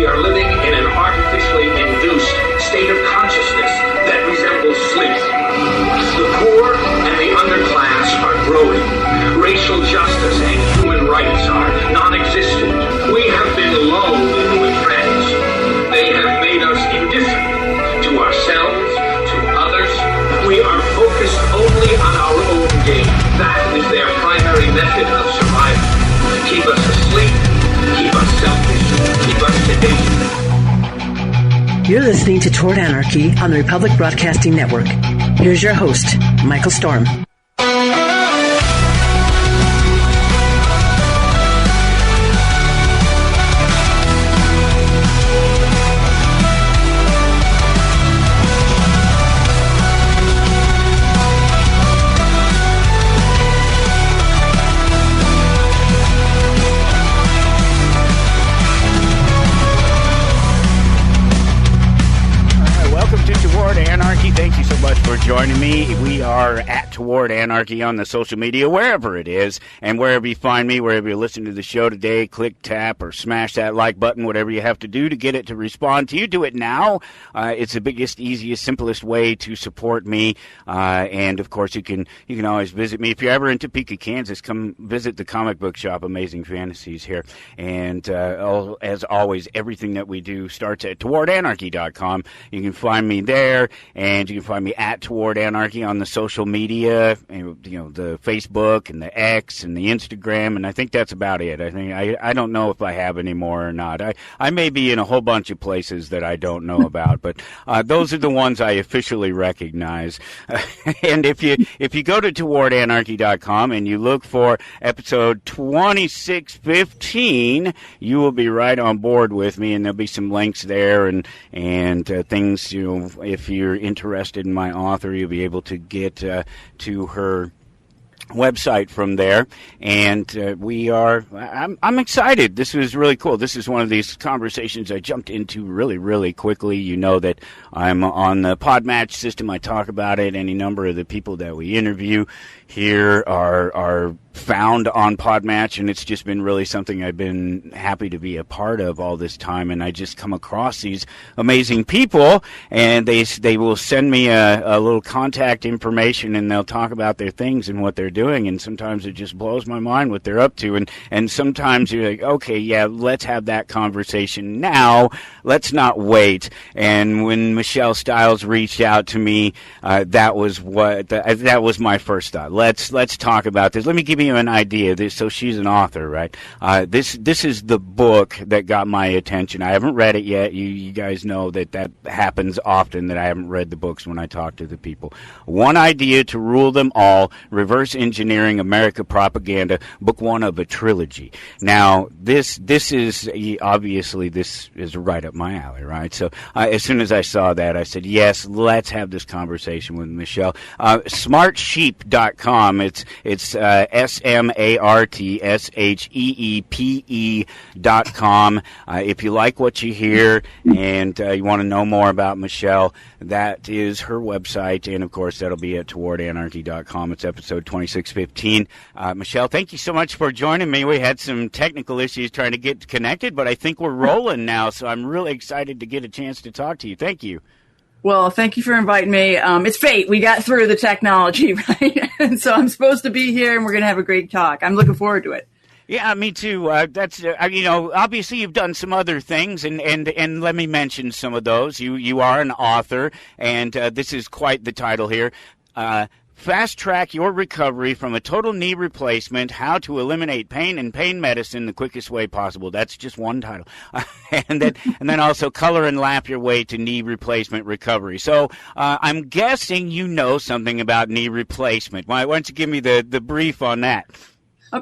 are living in an artificially induced state of consciousness that resembles sleep. The poor and the underclass are growing. Racial justice and human rights are non-existent. We have been loathed with friends. They have made us indifferent to ourselves, to others. We are focused only on our own gain. That is their primary method of survival. Keep us asleep, keep us selfish, keep us sedated. You're listening to Toward Anarchy on the Republic Broadcasting Network. Here's your host, Michael Storm. Thank you so much for joining me. We are at Toward Anarchy on the social media, wherever it is, and wherever you find me, wherever you listen to the show today, click, tap, or smash that like button, whatever you have to do to get it to respond to you. Do it now. It's the biggest, easiest, simplest way to support me. And of course, you can always visit me. If you're ever in Topeka, Kansas, come visit the comic book shop, Amazing Fantasies here. And as always, everything that we do starts at towardanarchy.com. You can find me there, and you can find me at Toward Anarchy on the social media, the Facebook and the X and the Instagram, and I think that's about it. I don't know if I have any more or not. I may be in a whole bunch of places that I don't know about, but those are the ones I officially recognize. And if you go to towardanarchy.com and you look for episode 2615, you will be right on board with me, and there'll be some links there and things. If you're interested in my author, you'll be able to get to her website from there, and I'm excited. This was really cool. This is one of these conversations I jumped into really, really quickly. You know that I'm on the Podmatch system. I talk about it. Any number of the people that we interview here are found on Podmatch, and it's just been really something I've been happy to be a part of all this time. And I just come across these amazing people, and they will send me a little contact information, and they'll talk about their things and what they're doing. And sometimes it just blows my mind what they're up to. And sometimes you're like, okay, yeah, let's have that conversation now. Let's not wait. And when Michelle Stiles reached out to me, that was my first thought. Let's talk about this. Let me give you an idea. So she's an author, right? This is the book that got my attention. I haven't read it yet. You guys know that happens often, that I haven't read the books when I talk to the people. One Idea to Rule Them All, Reverse Engineering America Propaganda, book one of a trilogy. Now, this is obviously, this is right up my alley, right? So as soon as I saw that, I said, yes, let's have this conversation with Michelle. Smartsheep.com. It's SMARTSHEEPE.com. If you like what you hear and you want to know more about Michelle, that is her website, and of course that'll be at towardanarchy.com. It's episode 2615. Michelle, thank you so much for joining me. We had some technical issues trying to get connected, but I think we're rolling now, so I'm really excited to get a chance to talk to you. Thank you. Well, thank you for inviting me. It's fate. We got through the technology, right? And so I'm supposed to be here, and we're going to have a great talk. I'm looking forward to it. Yeah, me too. That's obviously you've done some other things, and let me mention some of those. You are an author, and this is quite the title here. Fast Track Your Recovery from a Total Knee Replacement, How to Eliminate Pain and Pain Medicine the Quickest Way Possible. That's just one title. and then also Color and Laugh Your Way to Knee Replacement Recovery. So I'm guessing you know something about knee replacement. Why don't you give me the brief on that?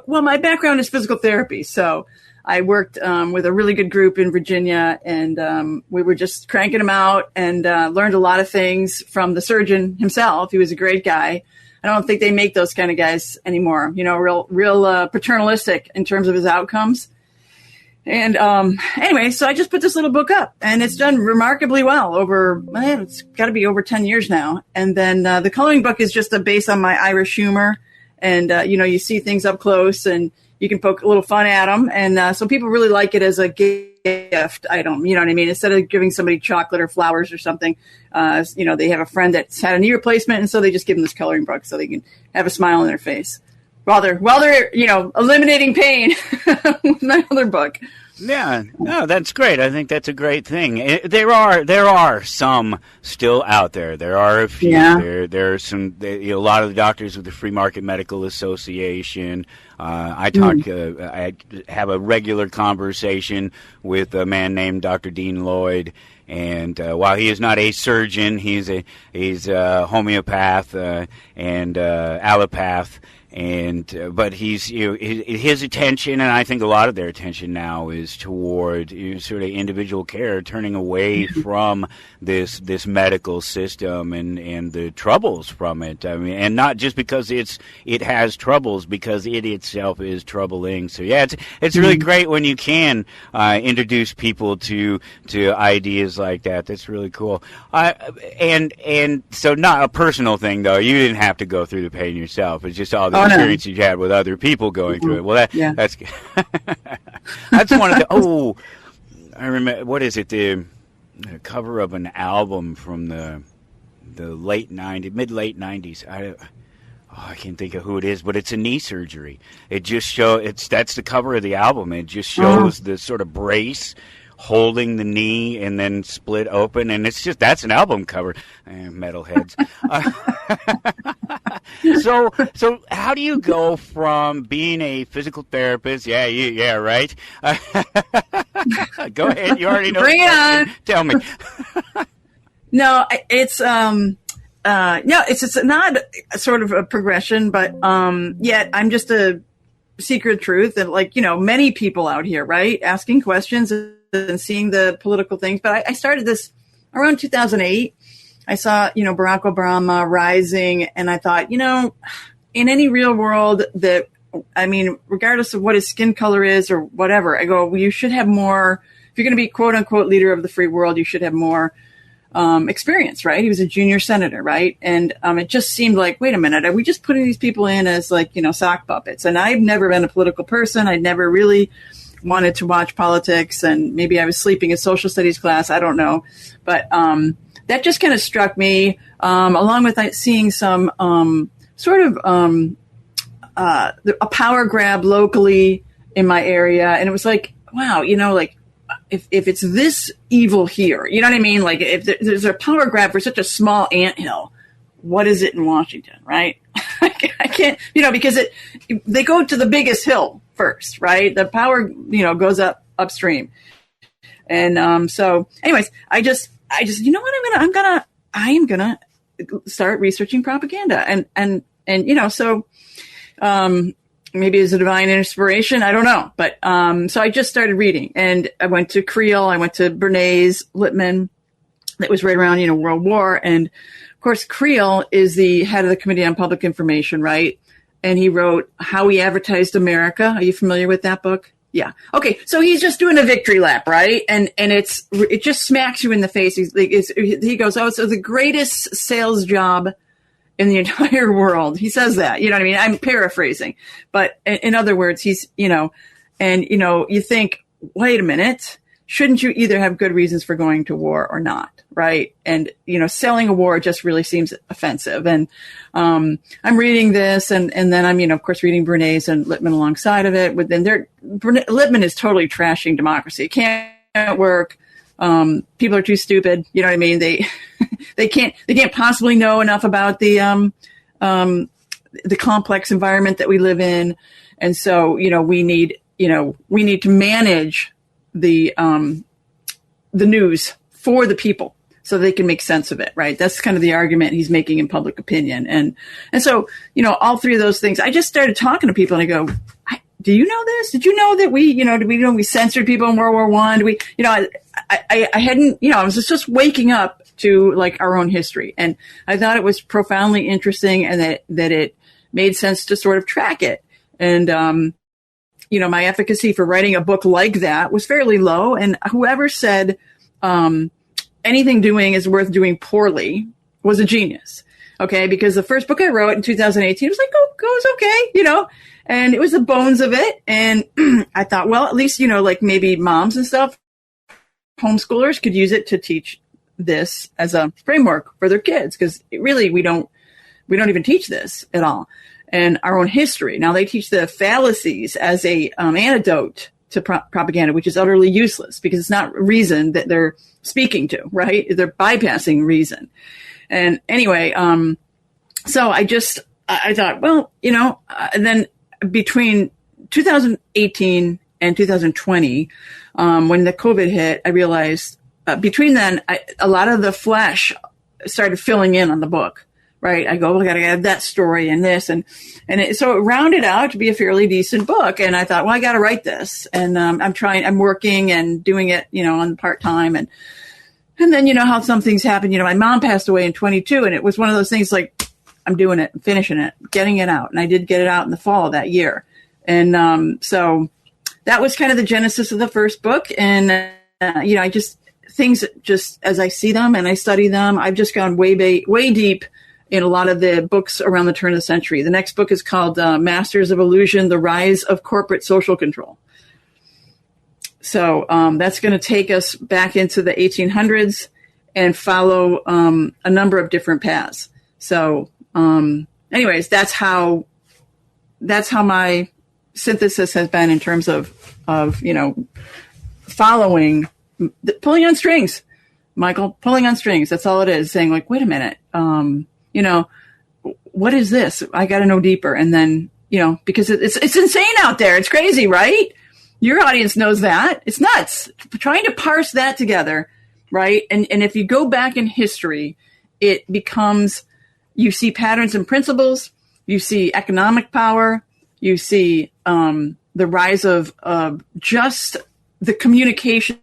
Well, my background is physical therapy, so I worked with a really good group in Virginia, and we were just cranking them out, and learned a lot of things from the surgeon himself. He was a great guy. I don't think they make those kind of guys anymore, real paternalistic in terms of his outcomes. And anyway, so I just put this little book up, and it's done remarkably well it's got to be over 10 years now. And then the coloring book is just based on my Irish humor. And, you see things up close, and you can poke a little fun at them. And so people really like it as a gift item. You know what I mean? Instead of giving somebody chocolate or flowers or something, they have a friend that's had a knee replacement, and so they just give them this coloring book so they can have a smile on their face while they're eliminating pain with my other book. Yeah, no, that's great. I think that's a great thing. There are some still out there. There are a few. Yeah. There are some. A lot of the doctors with the Free Market Medical Association. I have a regular conversation with a man named Dr. Dean Lloyd. And while he is not a surgeon, he's a homeopath and allopath. But he's his attention, and I think a lot of their attention now is toward sort of individual care, turning away from this medical system and the troubles from it. I mean, and not just because it has troubles, because it itself is troubling. So yeah, it's really great when you can introduce people to ideas like that. That's really cool. And so not a personal thing though. You didn't have to go through the pain yourself. It's just all the experience you had with other people going through it. Well, that's that's one of the. I remember. What is it? The cover of an album from the late '90s, mid-late '90s. I can't think of who it is, but it's a knee surgery. It just that's the cover of the album. It just shows the sort of brace holding the knee and then split open, and that's an album cover. Metalheads. So how do you go from being a physical therapist? Yeah, right. Go ahead. You already know. Bring it on. Tell me. No, it's it's not sort of a progression, but yet I'm just a secret truth that, many people out here, right, asking questions and seeing the political things. But I started this around 2008. I saw, Barack Obama rising, and I thought, in any real world regardless of what his skin color is or whatever, I go, well, you should have more. If you're going to be quote unquote leader of the free world, you should have more experience, right? He was a junior senator, right? And it just seemed like, wait a minute, are we just putting these people in as sock puppets? And I've never been a political person. I'd never really wanted to watch politics, and maybe I was sleeping in social studies class. I don't know. But that just kind of struck me, along with seeing some a power grab locally in my area. And it was like, wow, if it's this evil here, you know what I mean? Like, if there's a power grab for such a small anthill, what is it in Washington, right? I can't, because they go to the biggest hill first, right? The power, goes upstream. And so anyways, I just, you know what, I am gonna start researching propaganda. And so maybe it's a divine inspiration, I don't know. But so I just started reading, and I went to Creel, I went to Bernays, Lippmann. That was right around, World War. And of course, Creel is the head of the Committee on Public Information, right? And he wrote How We Advertised America. Are you familiar with that book? Yeah. Okay. So he's just doing a victory lap, right? And it just smacks you in the face. He goes, oh, so the greatest sales job in the entire world. He says that, you know what I mean? I'm paraphrasing, but in other words, he's, you think, wait a minute, shouldn't you either have good reasons for going to war or not? Right. And, selling a war just really seems offensive. And, I'm reading this and then I'm, of course, reading Bernays and Lippmann alongside of it. But then Lippmann is totally trashing democracy. It can't work. People are too stupid. You know what I mean? They can't possibly know enough about the complex environment that we live in. And so, we need to manage the news for the people so they can make sense of it, right? That's kind of the argument he's making in public opinion. And so, all three of those things, I just started talking to people and I go, do you know this? Did you know that we censored people in World War I? I hadn't, I was just waking up to our own history. And I thought it was profoundly interesting and that it made sense to sort of track it. And, my efficacy for writing a book like that was fairly low. And whoever said, anything doing is worth doing poorly was a genius. Okay. Because the first book I wrote in 2018 was like, oh, goes okay, And it was the bones of it. And I thought, well, at least, like maybe moms and stuff, homeschoolers could use it to teach this as a framework for their kids. Because really, we don't even teach this at all. And our own history. Now they teach the fallacies as a antidote to propaganda, which is utterly useless because it's not reason that they're speaking to, right? They're bypassing reason. And anyway, so I thought, well, and then between 2018 and 2020, when the COVID hit, I realized between then, a lot of the flesh started filling in on the book. Right. I go, well, I got to add that story and this. So it rounded out to be a fairly decent book. And I thought, well, I got to write this. And I'm working and doing it, on part time. And then, how some things happen. My mom passed away in 22. And it was one of those things like, I'm doing it, finishing it, getting it out. And I did get it out in the fall of that year. And so that was kind of the genesis of the first book. And, things just as I see them and I study them, I've just gone way deep in a lot of the books around the turn of the century. The next book is called Masters of Illusion, The Rise of Corporate Social Control. So that's going to take us back into the 1800s and follow a number of different paths. So anyways, that's how my synthesis has been in terms of following, pulling on strings, Michael, pulling on strings. That's all it is, saying like, wait a minute, what is this? I got to know deeper. And then, because it's insane out there. It's crazy, right? Your audience knows that. It's nuts. Trying to parse that together, right? And if you go back in history, it becomes, you see patterns and principles, you see economic power, you see the rise of just the communications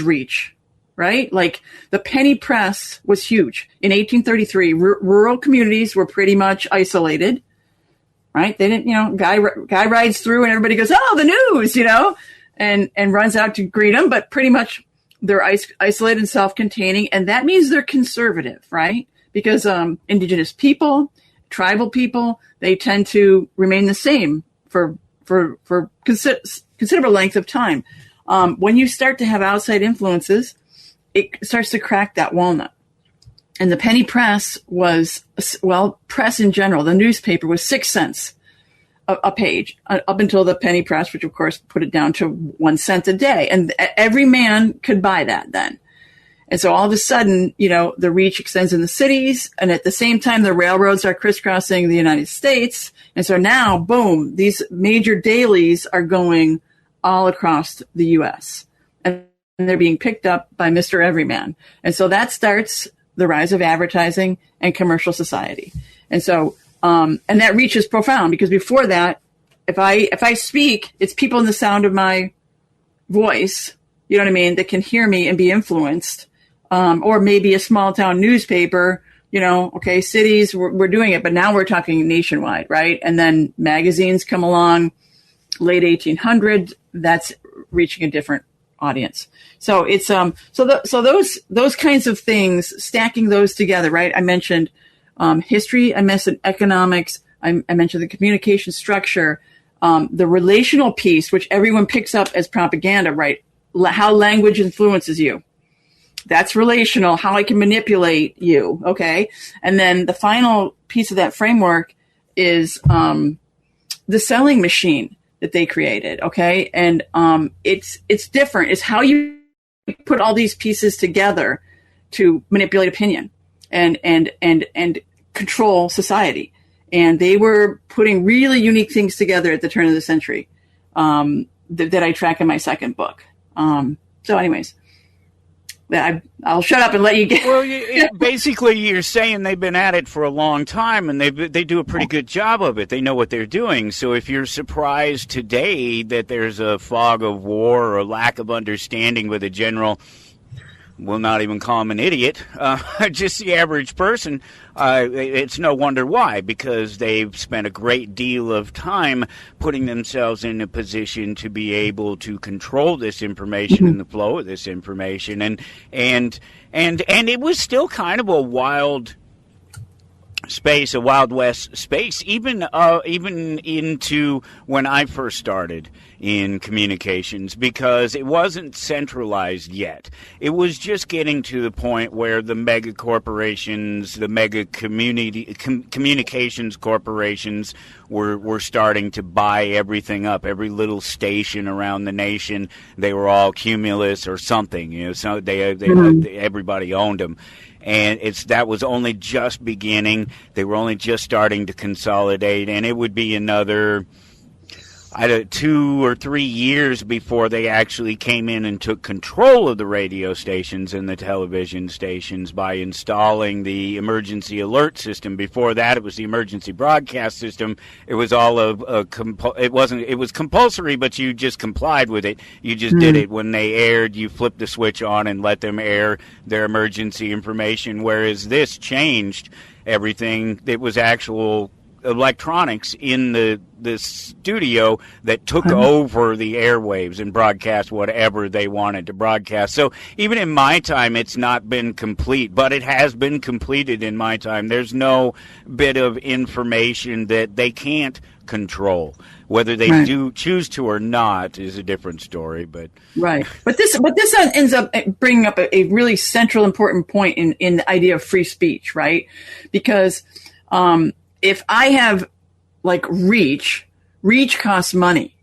reach. Right? Like the penny press was huge. In 1833, rural communities were pretty much isolated, right? They didn't, guy rides through and everybody goes, oh, the news, and runs out to greet them. But pretty much they're isolated and self-containing. And that means they're conservative, right? Because indigenous people, tribal people, they tend to remain the same for considerable length of time. When you start to have outside influences, it starts to crack that walnut. And the penny press was, press in general, the newspaper was 6 cents a page up until the penny press, which of course put it down to 1 cent a day. And every man could buy that then. And so all of a sudden, the reach extends in the cities. And at the same time, the railroads are crisscrossing the United States. And so now, boom, these major dailies are going all across the U.S. And they're being picked up by Mr. Everyman. And so that starts the rise of advertising and commercial society. And so, and that reach is profound because before that, if I speak, it's people in the sound of my voice, you know what I mean, that can hear me and be influenced. Or maybe a small town newspaper, okay, cities, we're doing it, but now we're talking nationwide, right? And then magazines come along, late 1800s, that's reaching a different audience. So it's so those kinds of things, stacking those together, right? I mentioned history, I mentioned economics, I mentioned the communication structure, the relational piece, which everyone picks up as propaganda, right? How language influences you. That's relational, how I can manipulate you, okay? And then the final piece of that framework is the selling machine that they created, okay? And it's different. It's how you put all these pieces together to manipulate opinion and control society. And they were putting really unique things together at the turn of the century that I track in my second book. So anyways, I'll shut up and let you get. Well, basically, you're saying they've been at it for a long time, and they do a pretty good job of it. They know what they're doing. So if you're surprised today that there's a fog of war or a lack of understanding with a general, we'll not even call him an idiot, just the average person, it's no wonder why, because they've spent a great deal of time putting themselves in a position to be able to control this information and the flow of this information. And it was still kind of a wild space, a Wild West space, even into when I first started in communications, because it wasn't centralized yet. It was just getting to the point where the mega corporations, the mega communications corporations were starting to buy everything up. Every little station around the nation, they were all Cumulus or something. So everybody owned them. And that was only just beginning. They were only just starting to consolidate, and it would be another 2 or 3 years before they actually came in and took control of the radio stations and the television stations by installing the emergency alert system. Before that, it was the emergency broadcast system. It was all it was compulsory, but you just complied with it. You just did it when they aired. You flipped the switch on and let them air their emergency information. Whereas this changed everything. It was actual electronics in the studio that took over the airwaves and broadcast whatever they wanted to broadcast. So even in my time, it's not been complete, but it has been completed in my time. There's no bit of information that they can't control. Whether they do choose to or not is a different story. But but this ends up bringing up a really central, important point in the idea of free speech, right? Because if I have like reach costs money.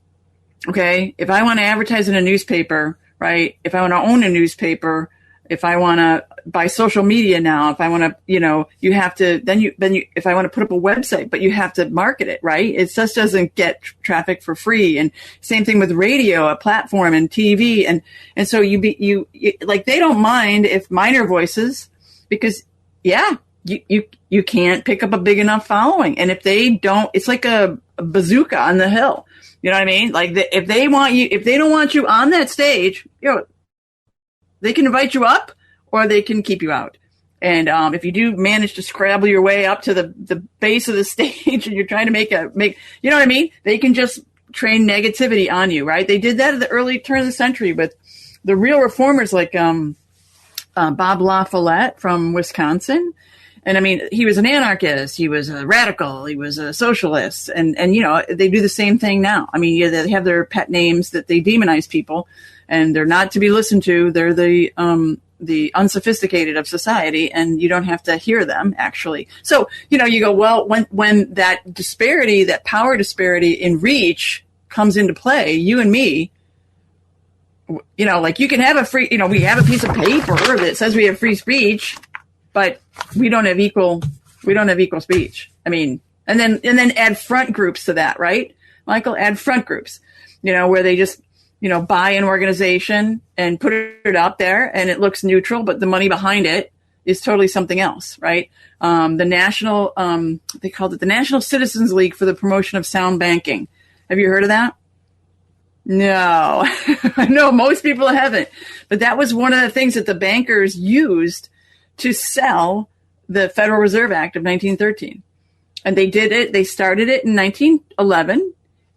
Okay. If I want to advertise in a newspaper, right? If I want to own a newspaper, if I want to buy social media now, if I want to, you have to, if I want to put up a website, but you have to market it, right? It just doesn't get traffic for free. And same thing with radio, a platform, and TV. And so you like, they don't mind if minor voices, because you can't pick up a big enough following. And if they don't, it's like a bazooka on the hill. You know what I mean? Like if they don't want you on that stage, they can invite you up or they can keep you out. And if you do manage to scrabble your way up to the base of the stage and you're trying to make you know what I mean? They can just train negativity on you, right? They did that at the early turn of the century with the real reformers like Bob La Follette from Wisconsin. And I mean, he was an anarchist, he was a radical, he was a socialist, and they do the same thing now. I mean, they have their pet names that they demonize people, and they're not to be listened to. They're the unsophisticated of society, and you don't have to hear them, actually. So, you go, well, when that disparity, that power disparity in reach comes into play, you and me, like you can have a free, we have a piece of paper that says we have free speech, but we don't have equal speech. I mean, and then add front groups to that, right? Michael, add front groups, where they just, buy an organization and put it out there and it looks neutral, but the money behind it is totally something else, right? The national, they called it the National Citizens League for the Promotion of Sound Banking. Have you heard of that? No, no, most people haven't, but that was one of the things that the bankers used to sell the Federal Reserve Act of 1913. And they did it. They started it in 1911.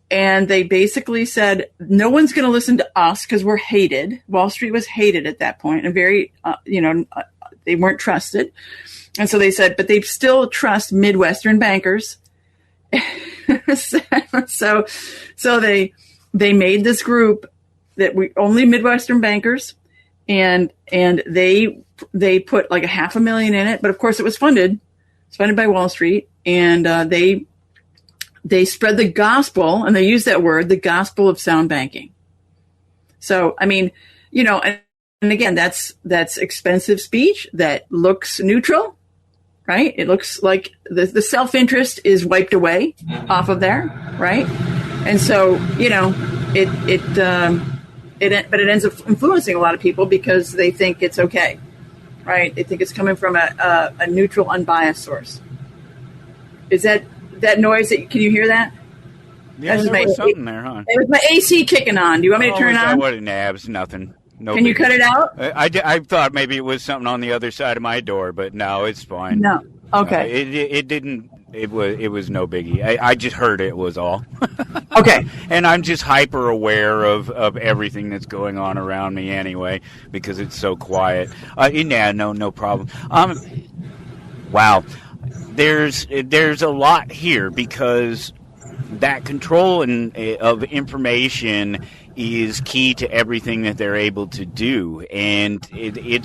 And they basically said, no one's going to listen to us because we're hated. Wall Street was hated at that point and very, they weren't trusted. And so they said, but they still trust Midwestern bankers. so they made this group that only Midwestern bankers, and they put like $500,000 in it, but of course it was funded by Wall Street, and they spread the gospel, and they used that word, the gospel of sound banking. So, I mean, and again, that's expensive speech that looks neutral, right? It looks like the self-interest is wiped away off of there, right? And so, but it ends up influencing a lot of people because they think it's okay, right? They think it's coming from a neutral, unbiased source. Is that noise? Can you hear that? Yeah, there was something there, huh? It was my AC kicking on. Do you want me to turn it on? What an abs, nothing. No. Can you cut it out? I thought maybe it was something on the other side of my door, but no, it's fine. No. Okay. It didn't. It was no biggie. I just heard it was all. Okay. And I'm just hyper aware of everything that's going on around me anyway because it's so quiet. Yeah, no problem. Wow. there's a lot here because that control of information is key to everything that they're able to do, and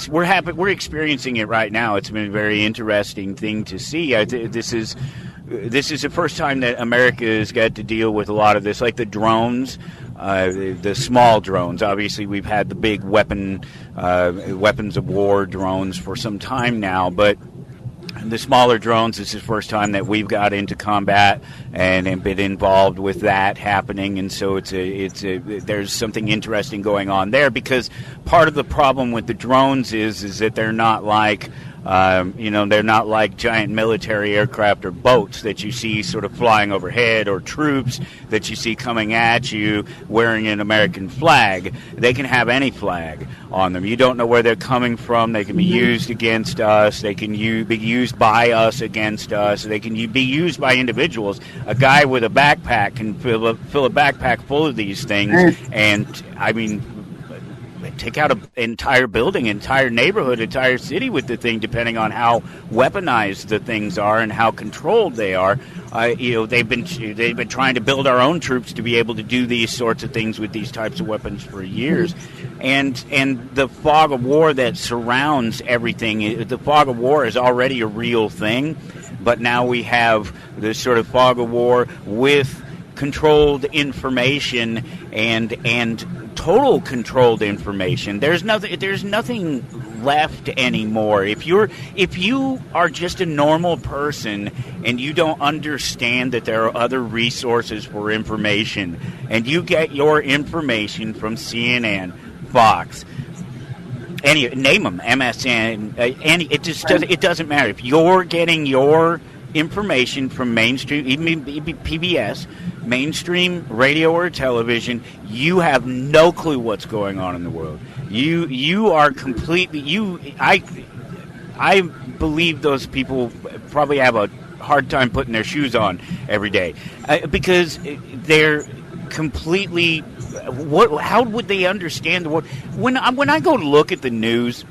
we're experiencing it right now. It's been a very interesting thing to see. This is the first time that America has got to deal with a lot of this, like the drones, the small drones. Obviously, we've had the big weapons of war drones for some time now, but the smaller drones, this is the first time that we've got into combat and been involved with that happening, and so there's something interesting going on there, because part of the problem with the drones is that they're not like they're not like giant military aircraft or boats that you see sort of flying overhead, or troops that you see coming at you wearing an American flag. They can have any flag on them. You don't know where they're coming from. They can be used against us. They can be used by us against us. They can be used by individuals. A guy with a backpack can fill a backpack full of these things, and I mean, take out an entire building, entire neighborhood, entire city with the thing, depending on how weaponized the things are and how controlled they are. They've been trying to build our own troops to be able to do these sorts of things with these types of weapons for years. And the fog of war that surrounds everything, the fog of war is already a real thing, but now we have this sort of fog of war with controlled information and total controlled information. There's nothing left anymore. If you are just a normal person and you don't understand that there are other resources for information, and you get your information from CNN, Fox, name them, MSN, it doesn't matter. If you're getting your information from mainstream, even PBS, mainstream radio or television, you have no clue what's going on in the world. You are completely I believe those people probably have a hard time putting their shoes on every day, because they're completely. How would they understand the world? When I go to look at the news,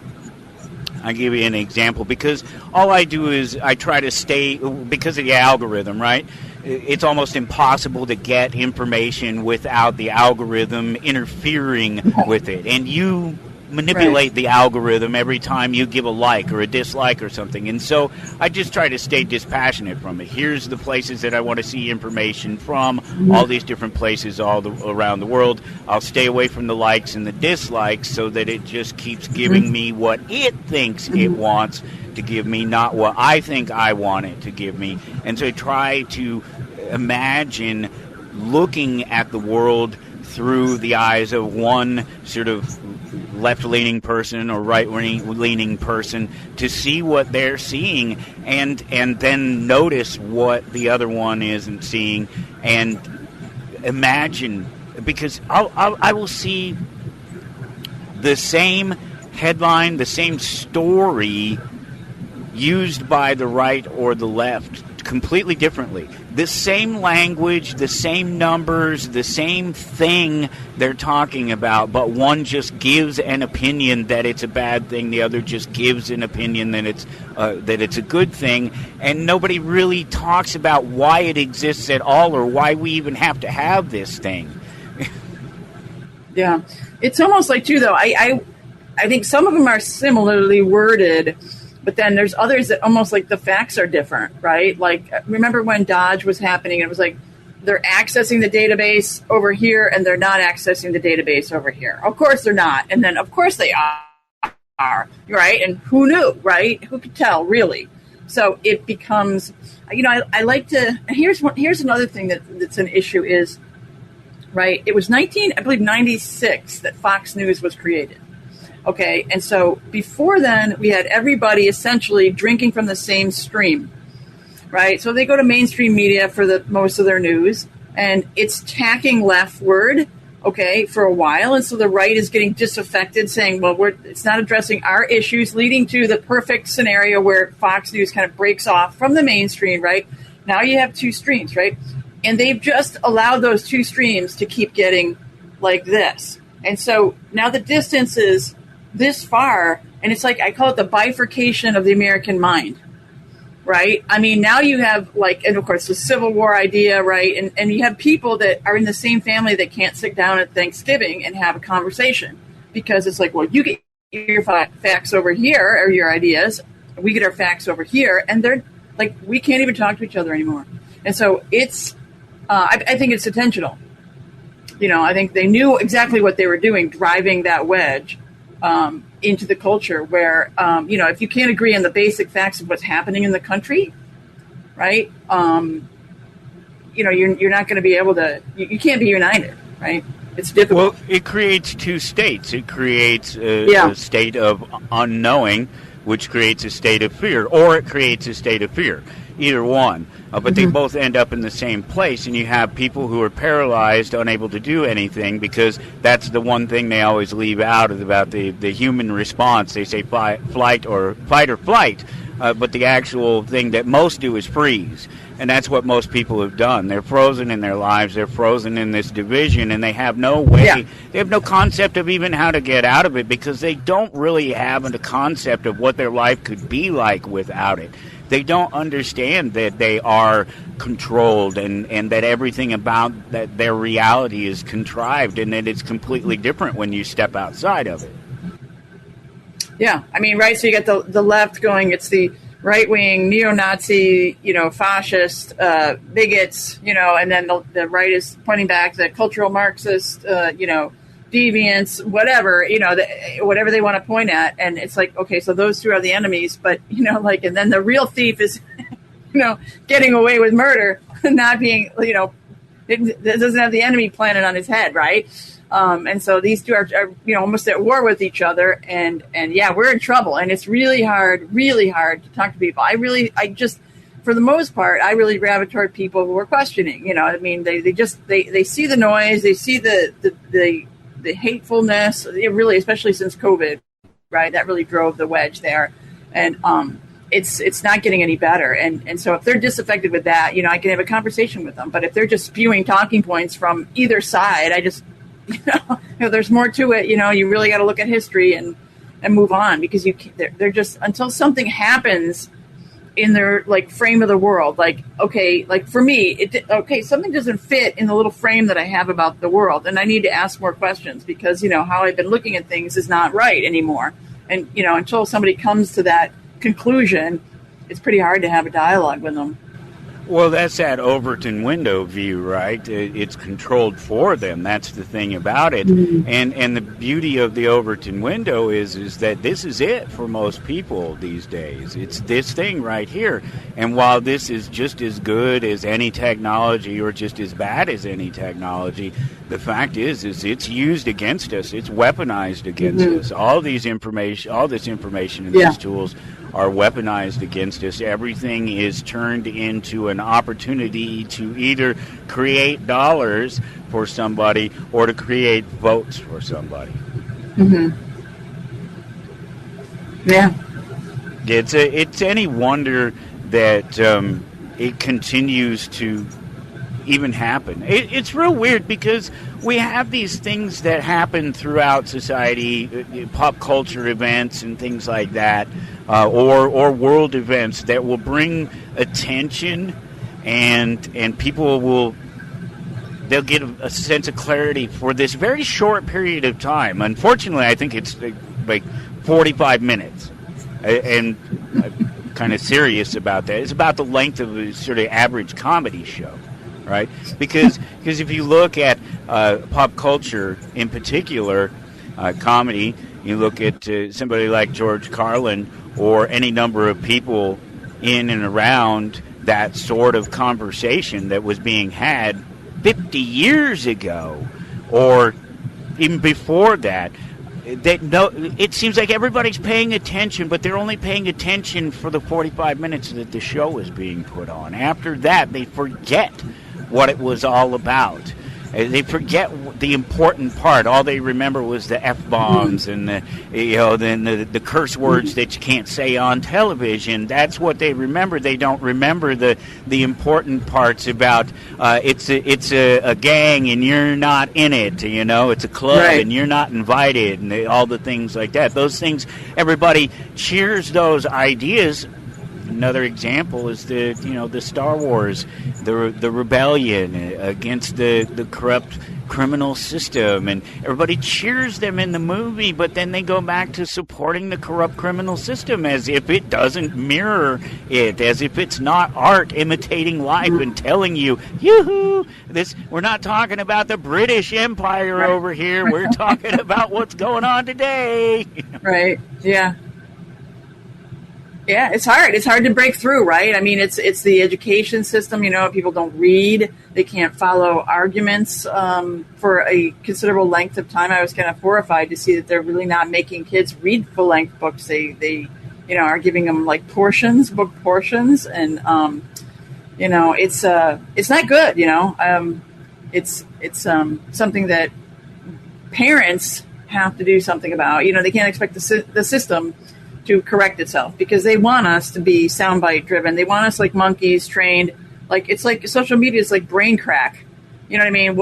I'll give you an example, because all I do is I try to stay, because of the algorithm, right? It's almost impossible to get information without the algorithm interfering with it. And you manipulate the algorithm every time you give a like or a dislike or something. And so I just try to stay dispassionate from it. Here's the places that I want to see information from, all these different places around the world. I'll stay away from the likes and the dislikes so that it just keeps giving me what it thinks it wants to give me, not what I think I want it to give me. And so I try to imagine looking at the world through the eyes of one sort of left-leaning person or right-leaning person, to see what they're seeing, and then notice what the other one isn't seeing, and imagine, because I will see the same headline, the same story used by the right or the left completely differently. The same language, the same numbers, the same thing they're talking about, but one just gives an opinion that it's a bad thing, the other just gives an opinion that it's a good thing, and nobody really talks about why it exists at all or why we even have to have this thing. Yeah. It's almost like, too, though, I think some of them are similarly worded, but then there's others that almost like the facts are different, right? Like, remember when Dodge was happening, and it was like they're accessing the database over here and they're not accessing the database over here. Of course they're not. And then, of course they are, right? And who knew, right? Who could tell, really? So it becomes, I like to, here's another thing that's an issue is, right, it was 96 that Fox News was created. Okay, and so before then, we had everybody essentially drinking from the same stream, right? So they go to mainstream media for most of their news, and it's tacking leftward, okay, for a while. And so the right is getting disaffected, saying, well, it's not addressing our issues, leading to the perfect scenario where Fox News kind of breaks off from the mainstream, right? Now you have two streams, right? And they've just allowed those two streams to keep getting like this. And so now the distance is this far, and it's like, I call it the bifurcation of the American mind, right? I mean, now you have and of course the Civil War idea, right? And you have people that are in the same family that can't sit down at Thanksgiving and have a conversation because it's like, well, you get your facts over here or your ideas, we get our facts over here, and they're like, we can't even talk to each other anymore. And so it's, I think it's intentional. I think they knew exactly what they were doing, driving that wedge into the culture where, if you can't agree on the basic facts of what's happening in the country, right, you're not going to be able to, you can't be united, right? It's difficult. Well, it creates two states. It creates a state of unknowing, which creates a state of fear, or it creates a state of fear. Either one. But they both end up in the same place, and you have people who are paralyzed, unable to do anything, because that's the one thing they always leave out about the human response. They say fight or flight, but the actual thing that most do is freeze. And that's what most people have done. They're frozen in their lives. They're frozen in this division, and they have no way. Yeah. They have no concept of even how to get out of it because they don't really have a concept of what their life could be like without it. They don't understand that they are controlled and that everything about that their reality is contrived and that it's completely different when you step outside of it. Yeah, I mean, right, so you got the left going, it's the right-wing, neo-Nazi, fascist, bigots, and then the right is pointing back the cultural Marxist, deviants, whatever, whatever they want to point at. And it's like, okay, so those two are the enemies, but, and then the real thief is, getting away with murder, not being, it doesn't have the enemy planted on his head, right? And so these two are almost at war with each other, and yeah, we're in trouble, and it's really hard to talk to people. I just, for the most part, I really gravitate toward people who are questioning. They see the noise, they see the hatefulness, really, especially since COVID, right? That really drove the wedge there, and it's not getting any better. And so if they're disaffected with that, I can have a conversation with them. But if they're just spewing talking points from either side, I just there's more to it. You really got to look at history and move on, because they're just, until something happens in their frame of the world. For me, something doesn't fit in the little frame that I have about the world, and I need to ask more questions, because how I've been looking at things is not right anymore. And until somebody comes to that conclusion, it's pretty hard to have a dialogue with them. Well, that's that Overton window view, right? It's controlled for them. That's the thing about it. Mm-hmm. And the beauty of the Overton window is that this is it for most people these days. It's this thing right here. And while this is just as good as any technology or just as bad as any technology, the fact is it's used against us. It's weaponized against us. All this information and these tools are weaponized against us. Everything is turned into an opportunity to either create dollars for somebody or to create votes for somebody. Mm-hmm. Yeah. It's any wonder that it continues to even happen. It's real weird, because we have these things that happen throughout society, pop culture events and things like that, or world events that will bring attention, and people they'll get a sense of clarity for this very short period of time. Unfortunately, I think it's like 45 minutes, and I'm kind of serious about that. It's about the length of a sort of average comedy show. Right, because if you look at pop culture in particular, comedy, you look at somebody like George Carlin or any number of people in and around that sort of conversation that was being had 50 years ago, or even before that. It seems like everybody's paying attention, but they're only paying attention for the 45 minutes that the show is being put on. After that, they forget what it was all about. They forget the important part. All they remember was the F-bombs and the curse words that you can't say on television. That's what they remember. They don't remember the important parts about it's a gang and you're not in it. It's a club, right, and you're not invited, and all the things like that. Those things, everybody cheers those ideas Another example is the Star Wars, the rebellion against the corrupt criminal system, and everybody cheers them in the movie, but then they go back to supporting the corrupt criminal system as if it doesn't mirror it, as if it's not art imitating life and telling you, yoo-hoo, we're not talking about the British Empire over here, we're talking about what's going on today. Right. Yeah. Yeah, it's hard. It's hard to break through, right? I mean, it's the education system. People don't read. They can't follow arguments for a considerable length of time. I was kind of horrified to see that they're really not making kids read full-length books. They are giving them like book portions, and it's not good. It's something that parents have to do something about. They can't expect the system to correct itself, because they want us to be soundbite driven. They want us like monkeys trained. It's like social media is like brain crack. You know what I mean?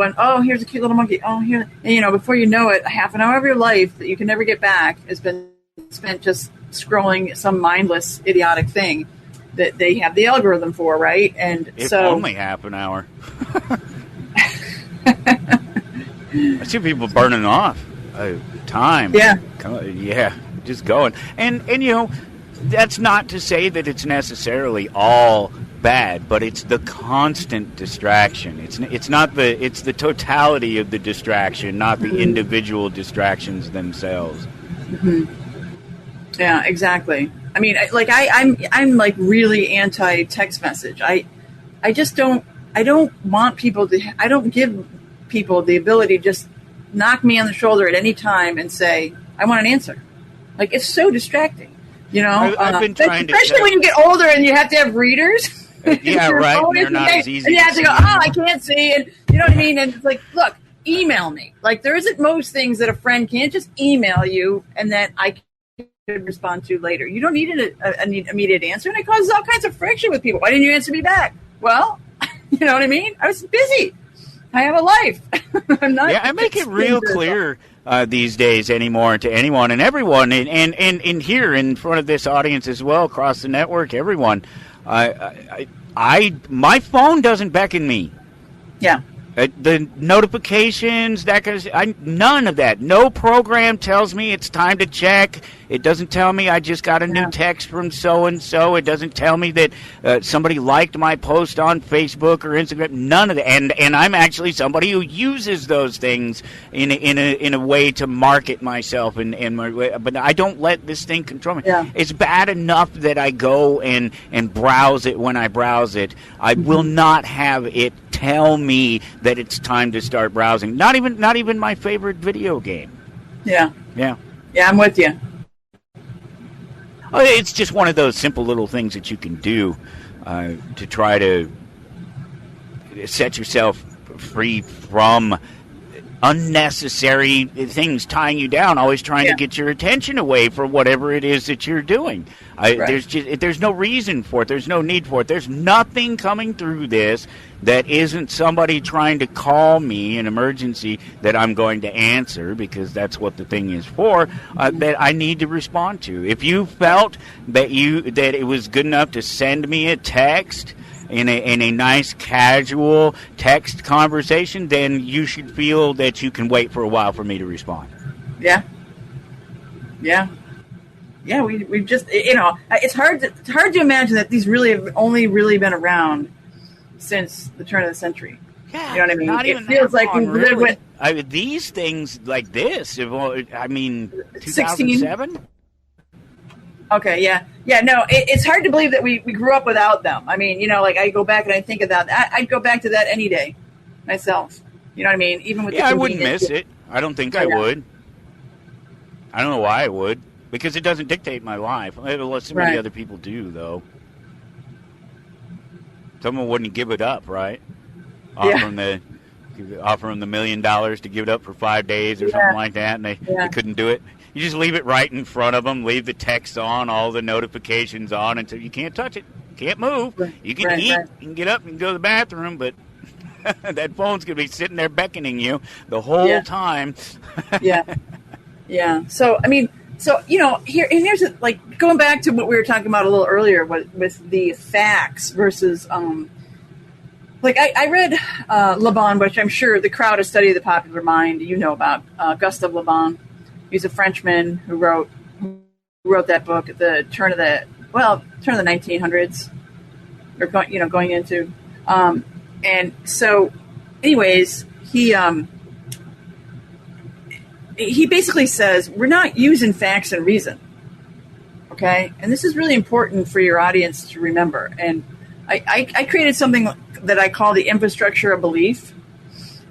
Here's a cute little monkey. Oh, here. And, before you know it, half an hour of your life that you can never get back has been spent just scrolling some mindless, idiotic thing that they have the algorithm for, right? And if so only half an hour. I see people burning off time. Yeah. Yeah. Just going, and that's not to say that it's necessarily all bad, but it's the constant distraction. It's the totality of the distraction, not the individual distractions themselves. Mm-hmm. Yeah, exactly. I mean, I'm like really anti text message. I don't want people to. I don't give people the ability to just knock me on the shoulder at any time and say, I want an answer. Like, it's so distracting, I've been trying especially when you get older and you have to have readers. Yeah, right. And they're not as easy. And you have to go, I can't see, and you know what I mean. And it's like, look, email me. Like, there isn't most things that a friend can't just email you and that I can respond to later. You don't need an immediate answer, and it causes all kinds of friction with people. Why didn't you answer me back? Well, you know what I mean. I was busy. I have a life. I'm not. Yeah, I make it real clear these days anymore to anyone and everyone, and here in front of this audience as well, across the network, everyone. My phone doesn't beckon me. Yeah. The notifications, none of that. No program tells me it's time to check. It doesn't tell me I just got a new text from so-and-so. It doesn't tell me that somebody liked my post on Facebook or Instagram. None of that. And I'm actually somebody who uses those things in a way to market myself. But I don't let this thing control me. Yeah. It's bad enough that I go and browse it when I browse it. I will not have it tell me that it's time to start browsing. Not even my favorite video game. Yeah. Yeah. Yeah, I'm with you. Oh, it's just one of those simple little things that you can do to try to set yourself free from unnecessary things tying you down, always trying to get your attention away from whatever it is that you're doing. There's no reason for it. There's no need for it. There's nothing coming through this that isn't somebody trying to call me an emergency that I'm going to answer, because that's what the thing is for, that I need to respond to. If you felt that it was good enough to send me a text in a nice casual text conversation, then you should feel that you can wait for a while for me to respond. Yeah. We've just, it's hard to imagine that these really have only really been around since the turn of the century. Yeah, you know what I mean? Not it even feels like we really. lived with these things like this. 16. 2007. Okay, yeah. No, it's hard to believe that we grew up without them. I mean, I go back and I think of that. I'd go back to that any day, myself. You know what I mean? Even with I wouldn't miss it. I don't think I would. I don't know why I would, because it doesn't dictate my life. So many other people do, though. Someone wouldn't give it up, right? Offer them the $1 million to give it up for 5 days or something like that, and they couldn't do it. You just leave it right in front of them, leave the text on, all the notifications on, until you can't touch it, can't move. You can eat, you can get up and go to the bathroom, but that phone's going to be sitting there beckoning you the whole time. Yeah. So, I mean, So, here's like going back to what we were talking about a little earlier with the facts versus, like I read Le Bon, which I'm sure the crowd, A Study of the Popular Mind, about Gustave Le Bon. He's a Frenchman who wrote that book at the turn of the 1900s, or going into, and so, anyways, he basically says we're not using facts and reason, okay? And this is really important for your audience to remember. And I created something that I call the infrastructure of belief,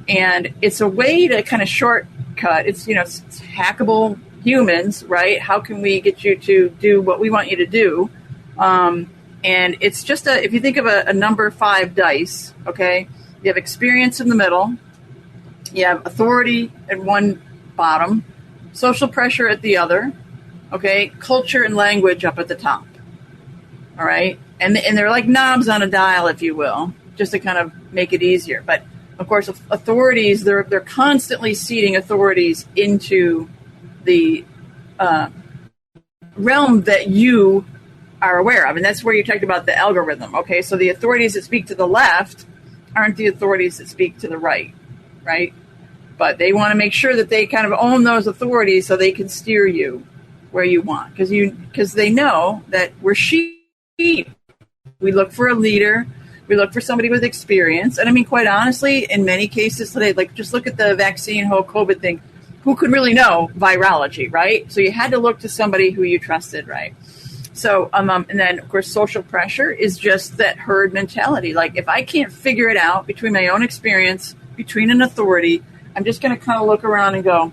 and it's a way to kind of shortcut. It's it's hackable humans, right? How can we get you to do what we want you to do? And it's just if you think of a number 5 dice, okay? You have experience in the middle, you have authority at one bottom, social pressure at the other, okay, culture and language up at the top. All right, and they're like knobs on a dial, if you will, just to kind of make it easier. But of course, authorities, they're constantly seeding authorities into the realm that you are aware of, and that's where you talked about the algorithm. Okay, so the authorities that speak to the left aren't the authorities that speak to the right, right? But they want to make sure that they kind of own those authorities so they can steer you where you want, because they know that we're sheep. We look for a leader. We look for somebody with experience. And I mean, quite honestly, in many cases today, like just look at the vaccine, whole COVID thing. Who could really know virology, right? So you had to look to somebody who you trusted, right? So, and then, of course, social pressure is just that herd mentality. Like, if I can't figure it out between my own experience, between an authority, I'm just going to kind of look around and go,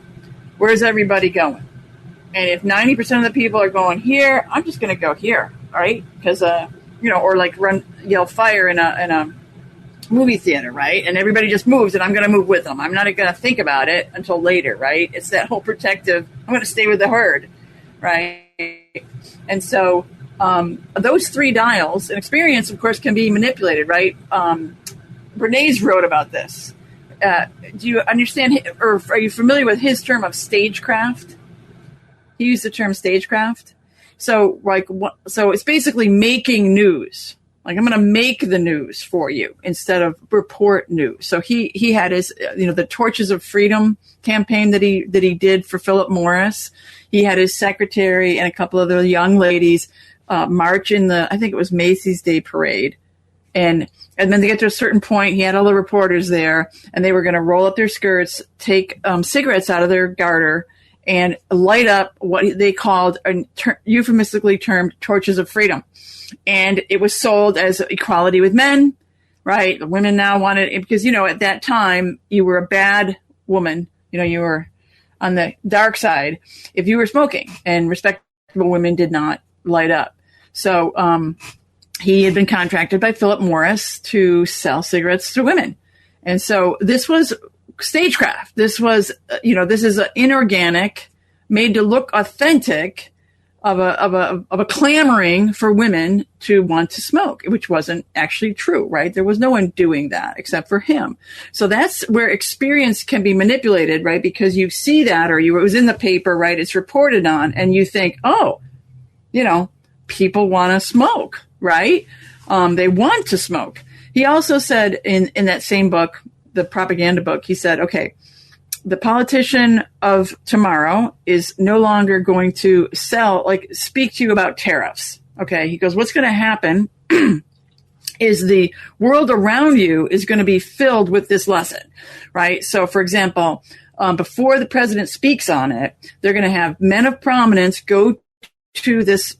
where's everybody going? And if 90% of the people are going here, I'm just going to go here, all right? Because, or like yell fire in a movie theater, right? And everybody just moves, and I'm going to move with them. I'm not going to think about it until later, right? It's that whole protective, I'm going to stay with the herd, right? And so those 3 dials, and experience, of course, can be manipulated, right? Bernays wrote about this. Do you understand, or are you familiar with his term of stagecraft? He used the term stagecraft. So, so it's basically making news. Like, I'm going to make the news for you instead of report news. So he had his, the Torches of Freedom campaign that he did for Philip Morris. He had his secretary and a couple of the young ladies march in I think it was Macy's Day Parade. And then to get to a certain point, he had all the reporters there, and they were going to roll up their skirts, take cigarettes out of their garter, and light up what they called, euphemistically termed, torches of freedom. And it was sold as equality with men, right? The women now wanted it because, at that time, you were a bad woman. You were on the dark side if you were smoking, and respectable women did not light up. So he had been contracted by Philip Morris to sell cigarettes to women. And so this was stagecraft. This was, this is an inorganic, made to look authentic of a clamoring for women to want to smoke, which wasn't actually true, right? There was no one doing that except for him. So that's where experience can be manipulated, right? Because you see that, or it was in the paper, right? It's reported on, and you think, oh, people want to smoke, right? They want to smoke. He also said in that same book, the propaganda book, he said, okay, the politician of tomorrow is no longer going to speak to you about tariffs. Okay. He goes, what's going to happen is the world around you is going to be filled with this lesson, right? So for example, before the president speaks on it, they're going to have men of prominence go to this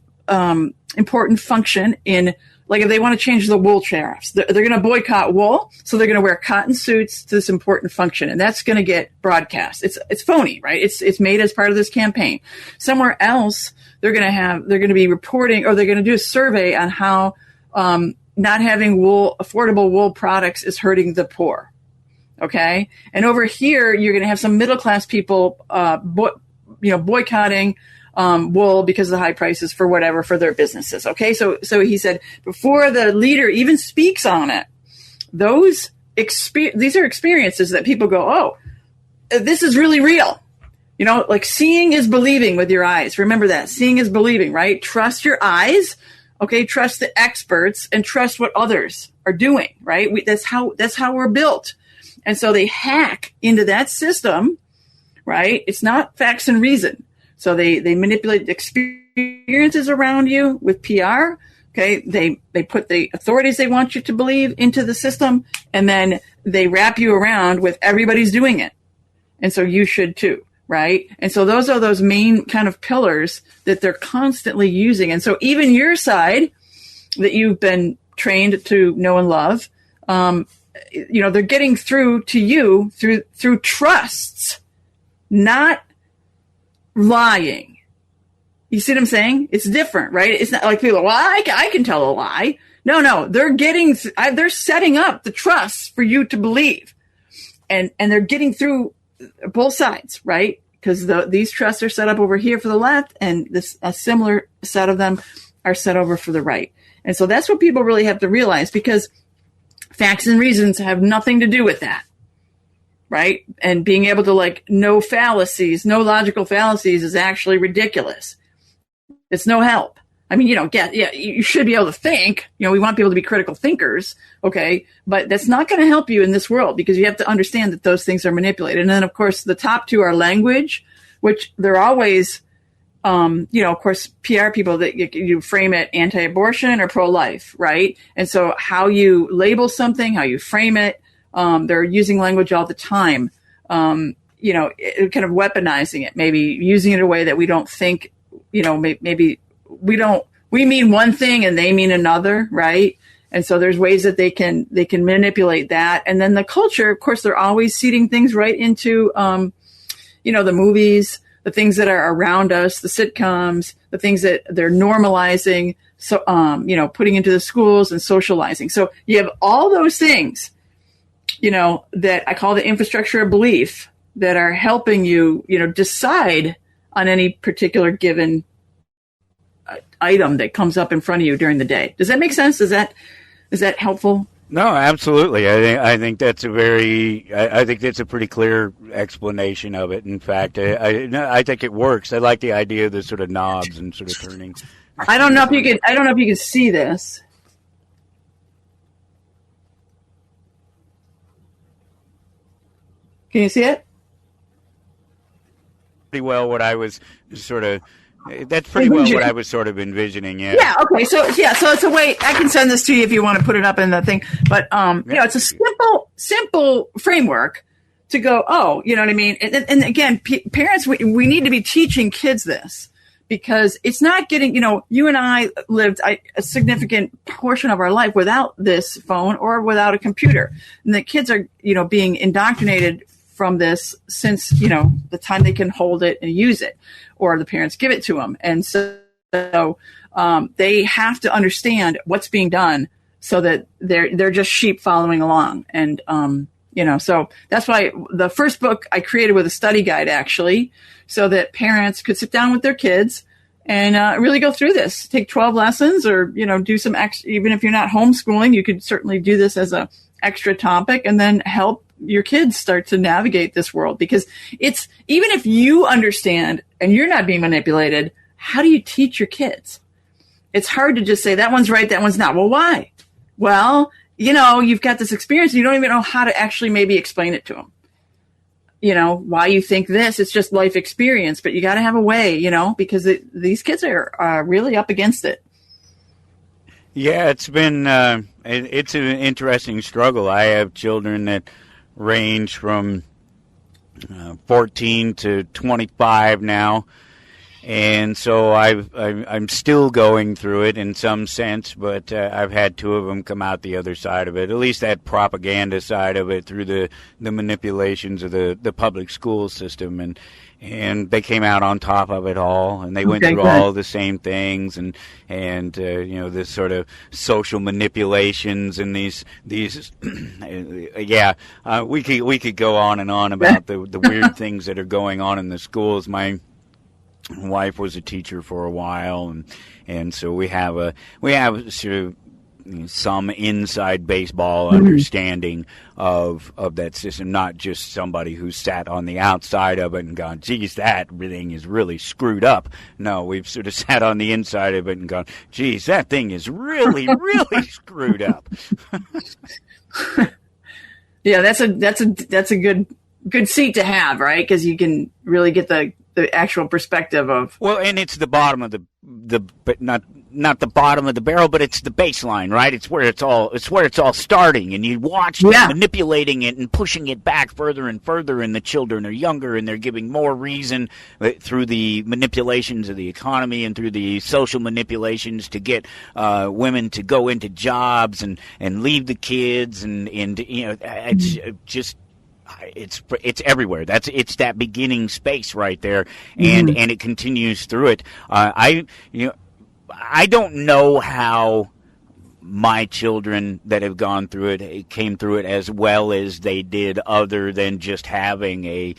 important function in, like, if they want to change the wool tariffs, they're going to boycott wool. So they're going to wear cotton suits to this important function. And that's going to get broadcast. It's phony, right? It's made as part of this campaign. Somewhere else, they're going to be reporting, or they're going to do a survey on how, not having affordable wool products is hurting the poor. Okay. And over here, you're going to have some middle-class people, boycotting, wool because of the high prices for their businesses. Okay. So he said, before the leader even speaks on it, these are experiences that people go, oh, this is really real. You know, like seeing is believing with your eyes. Remember that. Seeing is believing, right? Trust your eyes. Okay. Trust the experts and trust what others are doing, right? That's how we're built. And so they hack into that system, right? It's not facts and reason. So they manipulate experiences around you with PR. Okay. They put the authorities they want you to believe into the system, and then they wrap you around with everybody's doing it. And so you should too. Right. And so those are those main kind of pillars that they're constantly using. And so even your side that you've been trained to know and love, you know, they're getting through to you through trusts, not lying. You see what I'm saying? It's different, right? It's not like people, well, I can tell a lie. No, they're setting up the trusts for you to believe, and they're getting through both sides, right? Because these trusts are set up over here for the left, and a similar set of them are set over for the right. And so that's what people really have to realize, because facts and reasons have nothing to do with that, right? And being able to no fallacies, no logical fallacies is actually ridiculous. It's no help. I mean, you should be able to think. You know, we want people to be critical thinkers, okay? But that's not going to help you in this world, because you have to understand that those things are manipulated. And then, of course, the top two are language, which they're always, of course, PR people that you frame it anti-abortion or pro-life, right? And so how you label something, how you frame it, they're using language all the time, kind of weaponizing it, maybe using it in a way that we don't think, maybe we mean one thing and they mean another, right? And so there's ways that they can manipulate that. And then the culture, of course, they're always seeding things right into, the movies, the things that are around us, the sitcoms, the things that they're normalizing, so, putting into the schools and socializing. So you have all those things, that I call the infrastructure of belief, that are helping you, decide on any particular given item that comes up in front of you during the day. Does that make sense? Is that helpful? No, absolutely. I think that's a pretty clear explanation of it. In fact, I think it works. I like the idea of the sort of knobs and sort of turning. I don't know if you can see this. Can you see it? Pretty well what I was sort of. That's pretty well what I was sort of envisioning. Yeah. Yeah. Okay. So it's a way. I can send this to you if you want to put it up in the thing. But it's a simple framework to go. Oh, you know what I mean. And again, parents, we need to be teaching kids this, because it's not getting. You and I lived a significant portion of our life without this phone or without a computer, and the kids are being indoctrinated from this since the time they can hold it and use it, or the parents give it to them. And so they have to understand what's being done, so that they're just sheep following along. And so that's why the first book I created with a study guide, actually, so that parents could sit down with their kids and really go through this. Take 12 lessons, or do some even if you're not homeschooling, you could certainly do this as a extra topic, and then help your kids start to navigate this world. Because it's, even if you understand and you're not being manipulated, how do you teach your kids? It's hard to just say that one's right, that one's not. Well, why? Well, you've got this experience and you don't even know how to actually maybe explain it to them. Why you think this, it's just life experience, but you got to have a way, because these kids are really up against it. Yeah, it's been, it's an interesting struggle. I have children that range from 14 to 25 now, and so I'm still going through it in some sense, but I've had two of them come out the other side of it, at least that propaganda side of it, through the manipulations of the public school system, and they came out on top of it all, and they went through all the same things, and this sort of social manipulations and these we could go on and on about the weird things that are going on in the schools. My wife was a teacher for a while, and so we have sort of some inside baseball understanding of that system, not just somebody who sat on the outside of it and gone, geez, that thing is really screwed up. No, we've sort of sat on the inside of it and gone, geez, that thing is really, really screwed up. Yeah, that's a good seat to have, right? Because you can really get the actual perspective of. Well, and it's the bottom of but not the bottom of the barrel, but it's the baseline, right? It's where it's all starting, and you watch them manipulating it and pushing it back further and further, and the children are younger, and they're giving more reason through the manipulations of the economy and through the social manipulations to get women to go into jobs and leave the kids, and it's just. It's everywhere. It's that beginning space right there, and it continues through it. I don't know how my children that have gone through it came through it as well as they did, other than just having a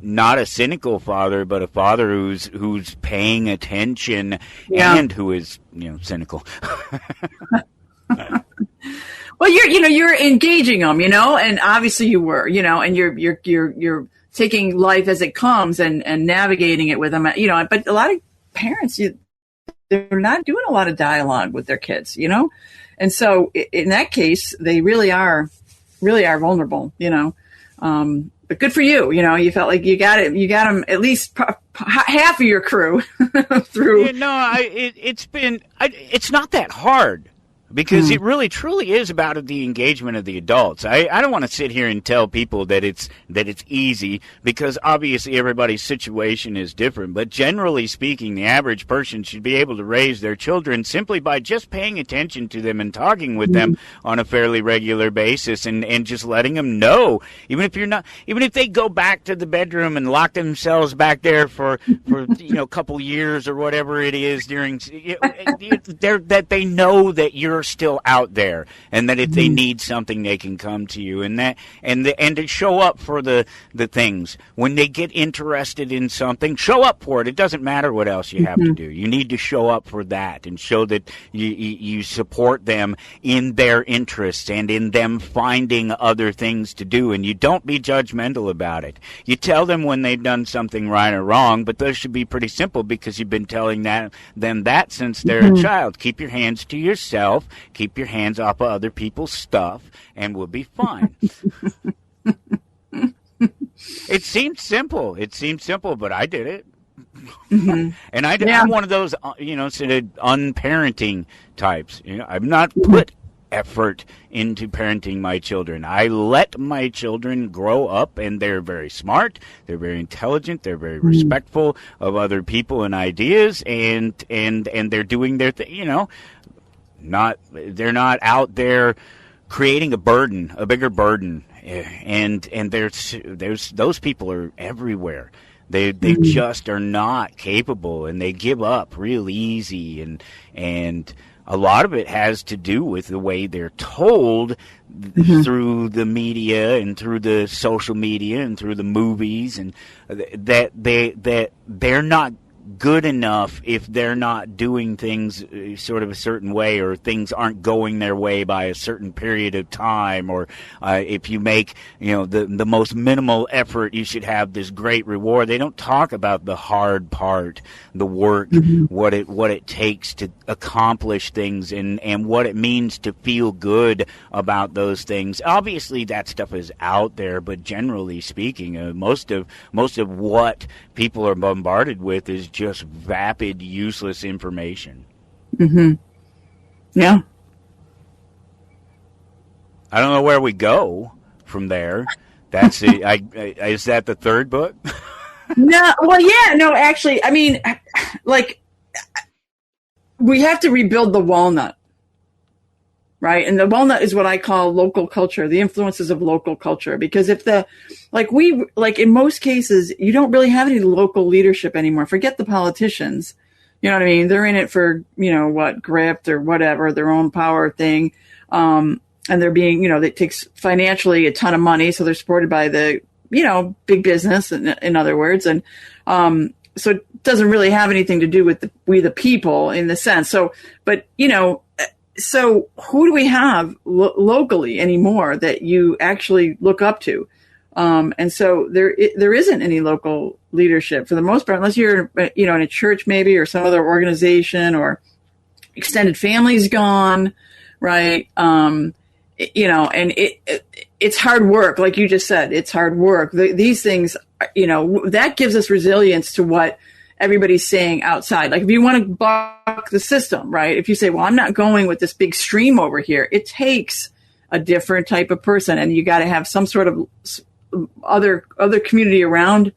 not a cynical father, but a father who's paying attention and who is cynical. Well, you're engaging them, and obviously you were, and you're taking life as it comes and navigating it with them, but a lot of parents, they're not doing a lot of dialogue with their kids, and so in that case, they really are vulnerable, but good for you. You felt like you got them at least half of your crew through. It's not that hard. Because it really, truly is about the engagement of the adults. I don't want to sit here and tell people that it's easy, because obviously everybody's situation is different. But generally speaking, the average person should be able to raise their children simply by just paying attention to them and talking with them on a fairly regular basis, and just letting them know, even if they go back to the bedroom and lock themselves back there for a couple years or whatever it is during that they know that you're still out there, and that if they need something, they can come to you, and to show up for the things when they get interested in something. Show up for it. It doesn't matter what else you have to do. You need to show up for that and show that you support them in their interests and in them finding other things to do. And you don't be judgmental about it. You tell them when they've done something right or wrong, but those should be pretty simple, because you've been telling them that since they're a child. Keep your hands to yourself. Keep your hands off of other people's stuff, and we'll be fine. It seemed simple, but I did it. And I'm one of those, sort of unparenting types. I've not put effort into parenting my children. I let my children grow up, and they're very smart, they're very intelligent, they're very respectful of other people and ideas, and they're doing their thing, they're not out there creating a bigger burden, and there's those people are everywhere. They just are not capable, and they give up real easy, and a lot of it has to do with the way they're told through the media and through the social media and through the movies, and that they're not good enough if they're not doing things sort of a certain way, or things aren't going their way by a certain period of time, or if you make the most minimal effort, you should have this great reward. They don't talk about the hard part, the work, what it takes to accomplish things, and what it means to feel good about those things. Obviously that stuff is out there, but generally speaking, most of what people are bombarded with is just vapid, useless information. Yeah. I don't know where we go from there. That's is that the third book? No. Well, yeah. No, actually, I mean, like, we have to rebuild the walnut, right? And the walnut is what I call local culture, the influences of local culture. Because if in most cases, you don't really have any local leadership anymore. Forget the politicians. You know what I mean? They're in it for, grift or whatever, their own power thing. And they're being, it takes financially a ton of money. So they're supported by the, big business, in other words. And, so it doesn't really have anything to do with we the people in the sense. So, but, so who do we have locally anymore that you actually look up to? And so there isn't any local leadership for the most part, unless you're, in a church maybe, or some other organization, or extended family's gone, right? And it's hard work. Like you just said, it's hard work. These things, that gives us resilience to what everybody's saying outside. Like if you want to buck the system, right? If you say, well, I'm not going with this big stream over here, it takes a different type of person, and you got to have some sort of other community around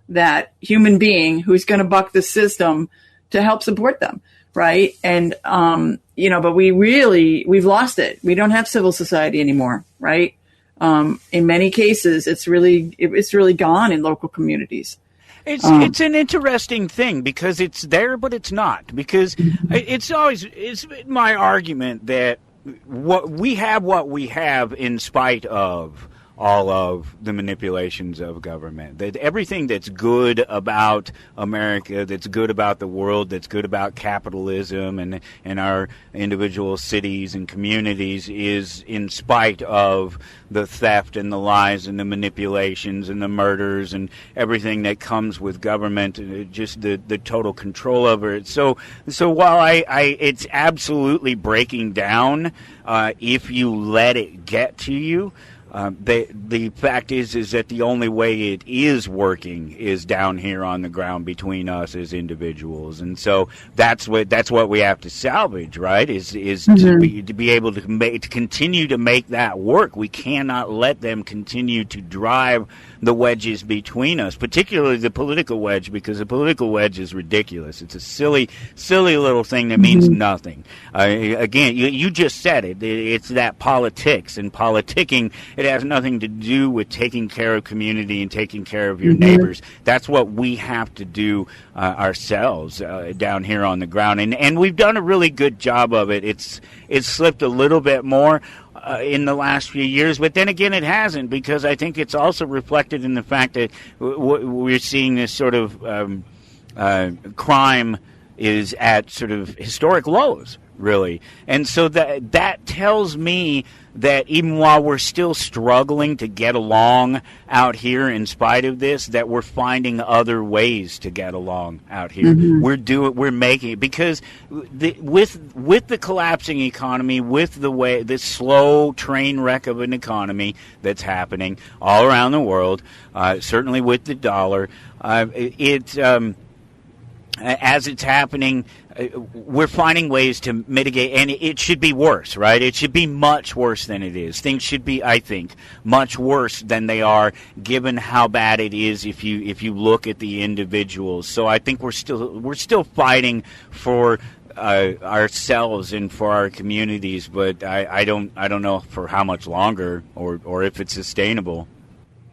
that human being who's going to buck the system to help support them, right? And but we've lost it. We don't have civil society anymore, right? In many cases, it's really gone in local communities. It's an interesting thing because it's there, but it's not, because it's my argument that what we have in spite of all of the manipulations of government, that everything that's good about America, that's good about the world, that's good about capitalism and our individual cities and communities is in spite of the theft and the lies and the manipulations and the murders and everything that comes with government, just the total control over it. So while it's absolutely breaking down if you let it get to you, the fact is that the only way it is working is down here on the ground between us as individuals, and so that's what we have to salvage, right? Is to be able to continue to make that work. We cannot let them continue to drive the wedges between us, particularly the political wedge, because the political wedge is ridiculous. It's a silly little thing that means nothing. Again, you just said it. It's that politics, and politicking, it has nothing to do with taking care of community and taking care of your neighbors. That's what we have to do ourselves down here on the ground, and we've done a really good job of it. It's slipped a little bit more in the last few years, but then again it hasn't, because I think it's also reflected in the fact that we're seeing this sort of crime is at sort of historic lows, really. And so that tells me that even while we're still struggling to get along out here in spite of this, that we're finding other ways to get along out here. We're making it, because with the collapsing economy, with this slow train wreck of an economy that's happening all around the world, certainly with the dollar, as it's happening, we're finding ways to mitigate, and it should be worse, right? It should be much worse than it is. Things should be, I think, much worse than they are, given how bad it is if you look at the individuals. So I think we're still fighting for ourselves and for our communities, but I don't know for how much longer or if it's sustainable.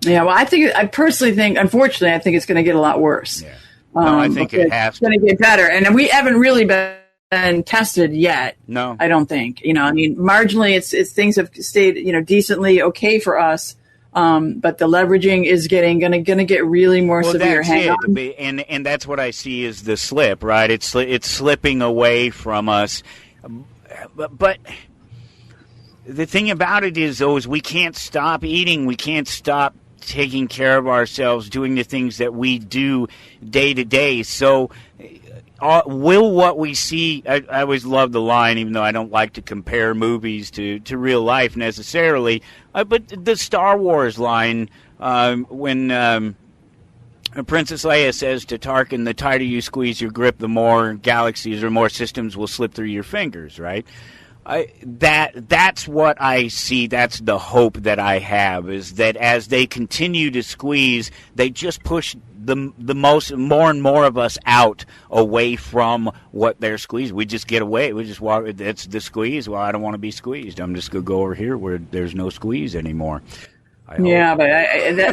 Yeah, well, I personally think, unfortunately, I think it's going to get a lot worse. Yeah. No, I think it has to. It's going to get better. And we haven't really been tested yet. No. I don't think. Marginally, it's things have stayed, decently okay for us. But the leveraging is going to get really more severe. And that's what I see is the slip, right? It's slipping away from us. But the thing about it is we can't stop eating. We can't stop taking care of ourselves, doing the things that we do day to day. So will what we see, I always love the line, even though I don't like to compare movies to real life necessarily, but the Star Wars line, when Princess Leia says to Tarkin, the tighter you squeeze your grip, the more galaxies or more systems will slip through your fingers, right? That's what I see. That's the hope that I have, is that as they continue to squeeze, they just push more and more of us out away from what they're squeezing. We just get away. We just walk. That's the squeeze. Well, I don't want to be squeezed. I'm just going to go over here where there's no squeeze anymore. Yeah, but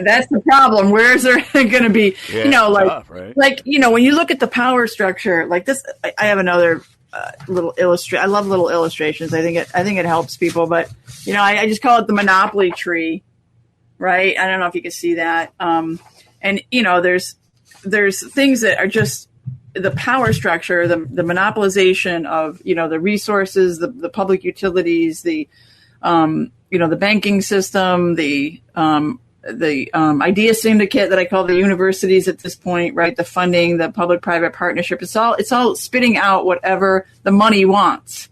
that's the problem. Where is there going to be? Yeah, tough, right? When you look at the power structure, like this, I have another. Little I love little illustrations. I think it helps people, but I just call it the Monopoly tree, right? I don't know if you can see that. And there's things that are just the power structure, the monopolization of, the resources, the public utilities, the banking system, the idea syndicate that I call the universities at this point, right? The funding, the public-private partnership. It's all spitting out whatever the money wants.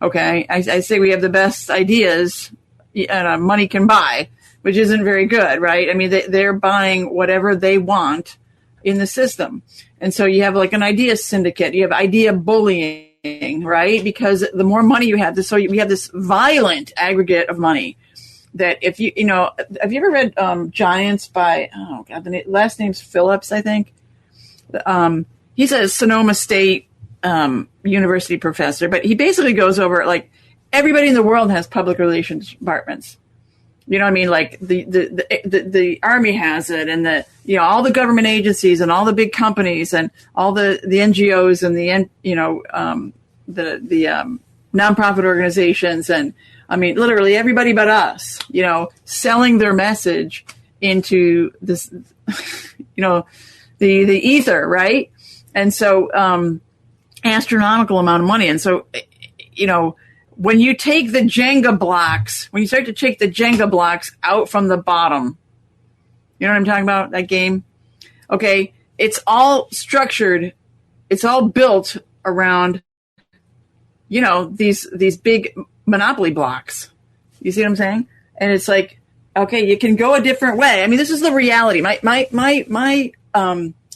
Okay. I say we have the best ideas money can buy, which isn't very good, right? I mean, they're buying whatever they want in the system. And so you have like an idea syndicate, you have idea bullying, right? Because the more money you have, we have this violent aggregate of money that if have you ever read Giants by, oh God, the last name's Phillips, I think. He's a Sonoma State university professor, but he basically goes over like everybody in the world has public relations departments. You know what I mean? Like the Army has it, and all the government agencies and all the big companies and all the NGOs and the nonprofit organizations, and I mean literally everybody but us, selling their message into this, the ether, right? And so astronomical amount of money, and so when you take the Jenga blocks, when you start to take the Jenga blocks out from the bottom, you know what I'm talking about, that game? Okay, it's all structured, it's all built around, these big monopoly blocks. You see what I'm saying? And it's like, okay, you can go a different way. I mean, this is the reality. My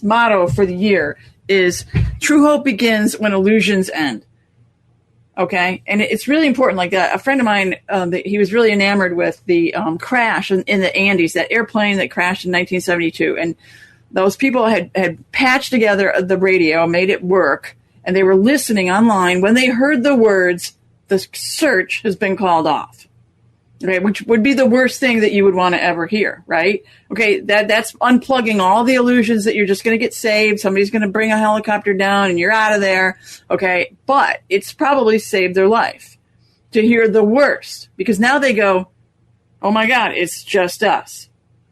motto for the year is true hope begins when illusions end. Okay. And it's really important. Like a friend of mine, he was really enamored with the crash in the Andes, that airplane that crashed in 1972. And those people had patched together the radio, made it work, and they were listening online when they heard the words, "The search has been called off." Right, which would be the worst thing that you would want to ever hear, right? Okay, that's unplugging all the illusions that you're just going to get saved. Somebody's going to bring a helicopter down and you're out of there. Okay, but it's probably saved their life to hear the worst, because now they go, "Oh my God, it's just us,"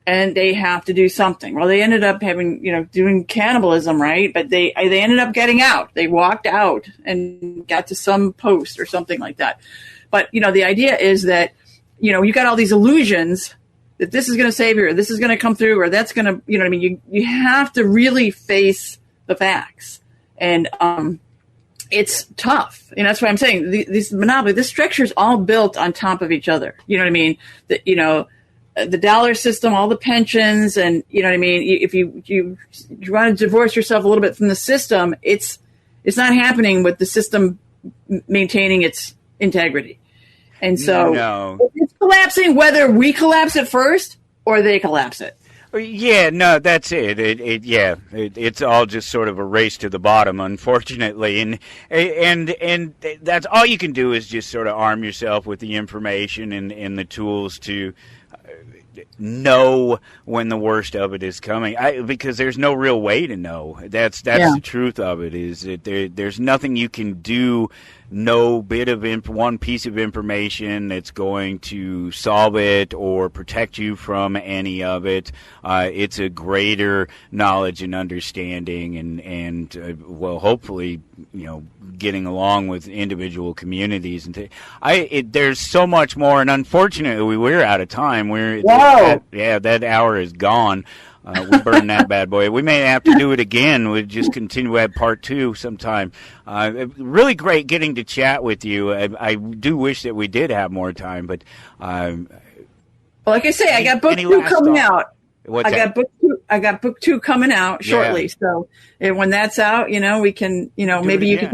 and they have to do something. Well, they ended up doing cannibalism, right? But they ended up getting out. They walked out and got to some post or something like that. But the idea is that you got all these illusions that this is going to save you, or this is going to come through, or that's going to, you have to really face the facts. And it's tough. And that's why I'm saying this monopoly, this structure is all built on top of each other. You know what I mean? The dollar system, all the pensions, and you know what I mean? If you want to divorce yourself a little bit from the system, it's not happening with the system maintaining its integrity. And so it's collapsing, whether we collapse it first or they collapse it. Yeah, no, that's it. It's all just sort of a race to the bottom, unfortunately, and that's all you can do is just sort of arm yourself with the information and the tools to know when the worst of it is coming. Because there's no real way to know. That's the truth of it. Is that there's nothing you can do. No bit of one piece of information that's going to solve it or protect you from any of it. It's a greater knowledge and understanding, and hopefully, getting along with individual communities. And there's so much more. And unfortunately, we're out of time. That hour is gone. We burned that bad boy. We may have to do it again. We'll just continue at part 2 sometime. Really great getting to chat with you. I do wish that we did have more time, but like I say, I got book 2 coming out. I got book 2 coming out shortly. Yeah. So when that's out, we can, maybe you can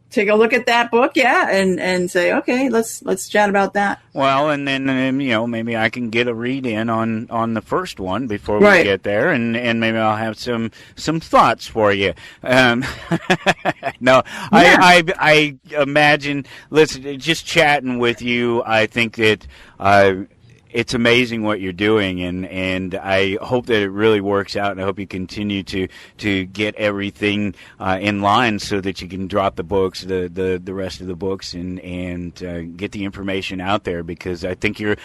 take a look at that book, and say, okay, let's chat about that. Well, and then maybe I can get a read in on the first one before we get there, and maybe I'll have some thoughts for you. No, I imagine. Listen, just chatting with you, I think that it's amazing what you're doing, and I hope that it really works out, and I hope you continue to get everything in line so that you can drop the books, the rest of the books, and get the information out there, because I think you're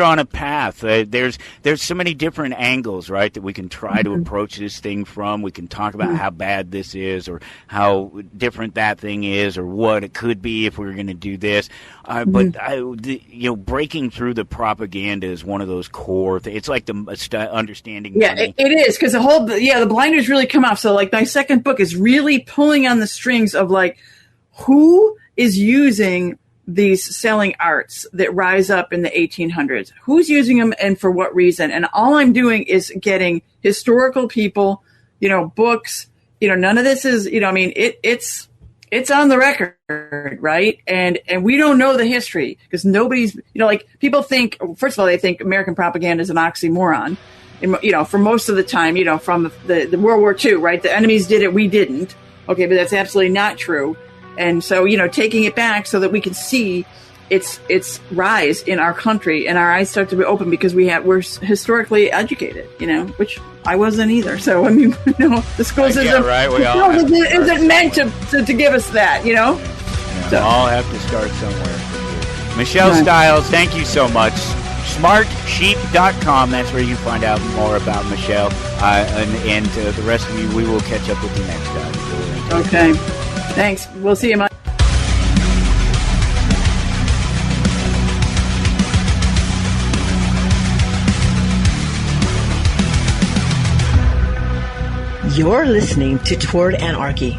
on a path. There's so many different angles, right, that we can try to approach this thing from. We can talk about how bad this is, or how different that thing is, or what it could be if we were going to do this. But breaking through the propaganda is one of those core things. It's like the understanding. Yeah, it is, because the blinders really come off. So like my second book is really pulling on the strings of like, who is using these selling arts that rise up in the 1800s? Who's using them and for what reason? And all I'm doing is getting historical people, books, none of this is, it's on the record, right? And we don't know the history, because nobody's, people think, first of all, they think American propaganda is an oxymoron, for most of the time, from the World War II, right? The enemies did it, we didn't. Okay, but that's absolutely not true. And so, taking it back so that we can see its rise in our country, and our eyes start to be open, because we're historically educated, which I wasn't either. So I mean, the school system, right? isn't meant to give us that, So all have to start somewhere. Michelle Stiles, thank you so much. SmartSheep.com. That's where you find out more about Michelle, and the rest of you. We will catch up with you next time. Okay. Thanks. We'll see you, Mike. You're listening to Toward Anarchy.